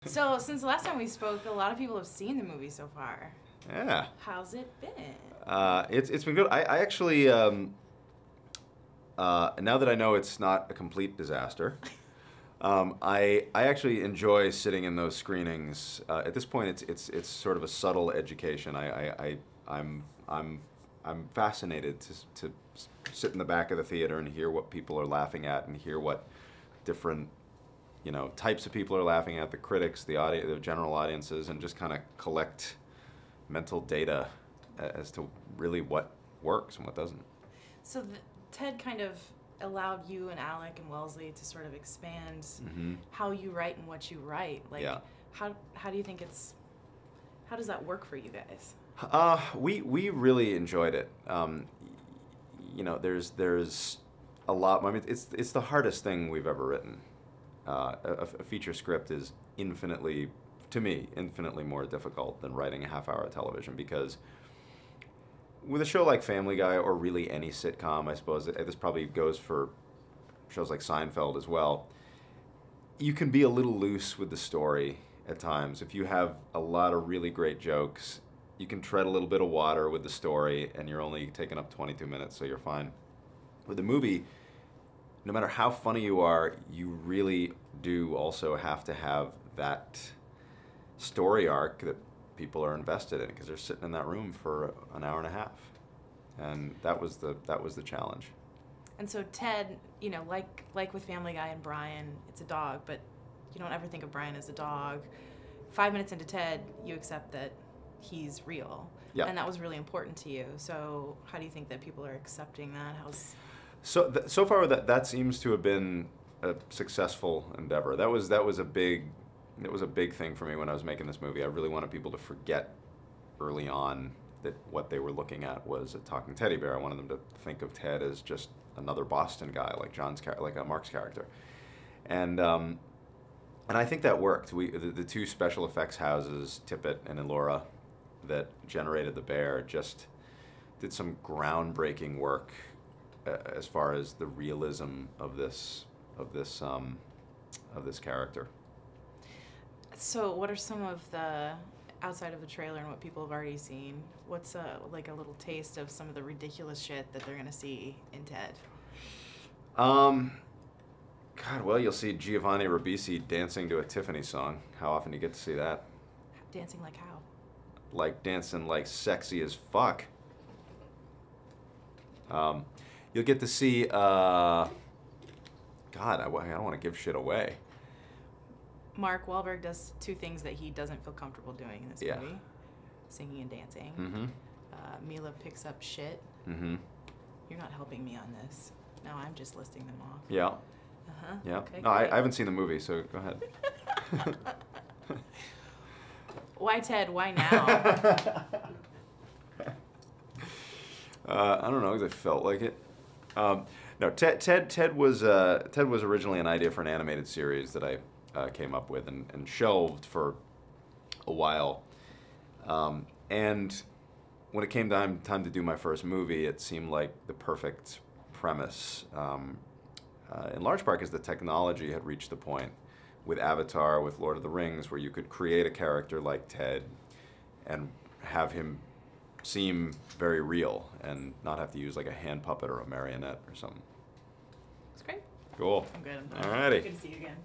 So, since the last time we spoke, a lot of people have seen the movie so far. Yeah. How's it been? It's been good. I actually, now that I know it's not a complete disaster, I actually enjoy sitting in those screenings. At this point, it's sort of a subtle education. I'm fascinated to sit in the back of the theater and hear what people are laughing at and hear what different types of people are laughing at, the critics, the general audiences, and just kind of collect mental data as to really what works and what doesn't. So Ted kind of allowed you and Alec and Wellesley to sort of expand how you write and what you write. Like, yeah. How do you think how does that work for you guys? We really enjoyed it. There's a lot. I mean, it's the hardest thing we've ever written. A feature script is infinitely more difficult than writing a half-hour television, because with a show like Family Guy, or really any sitcom, I suppose this probably goes for shows like Seinfeld as well, you can be a little loose with the story at times. If you have a lot of really great jokes, you can tread a little bit of water with the story, and you're only taking up 22 minutes, so you're fine. With the movie, no matter how funny you are, you really do also have to have that story arc that people are invested in, because they're sitting in that room for an hour and a half, and that was the challenge. And so Ted, like with Family Guy and Brian, it's a dog, but you don't ever think of Brian as a dog. 5 minutes into Ted, you accept that he's real, and that was really important to you. So how do you think that people are accepting that? So far that seems to have been a successful endeavor. That was a big thing for me when I was making this movie. I really wanted people to forget early on that what they were looking at was a talking teddy bear. I wanted them to think of Ted as just another Boston guy, like Mark's character, and I think that worked. The two special effects houses, Tippett and Elora, that generated the bear, just did some groundbreaking work as far as the realism of this character. So what are some of the, outside of the trailer and what people have already seen, what's like a little taste of some of the ridiculous shit that they're gonna see in Ted? God, well, you'll see Giovanni Ribisi dancing to a Tiffany song. How often do you get to see that? Dancing like how? Like dancing like sexy as fuck. You'll get to see, God, I don't want to give shit away. Mark Wahlberg does two things that he doesn't feel comfortable doing in this movie. Singing and dancing. Mm-hmm. Mila picks up shit. Mm-hmm. You're not helping me on this. No, I'm just listing them off. Yeah. Uh-huh. Yeah. Okay, no, I haven't seen the movie, so go ahead. Why Ted? Why now? I don't know, because I felt like it. No, Ted was originally an idea for an animated series that I came up with and shelved for a while. And when it came time to do my first movie, it seemed like the perfect premise. In large part because the technology had reached the point with Avatar, with Lord of the Rings, where you could create a character like Ted and have him seem very real and not have to use like a hand puppet or a marionette or something. It's great. Cool. I'm good. Alrighty. Good to see you again.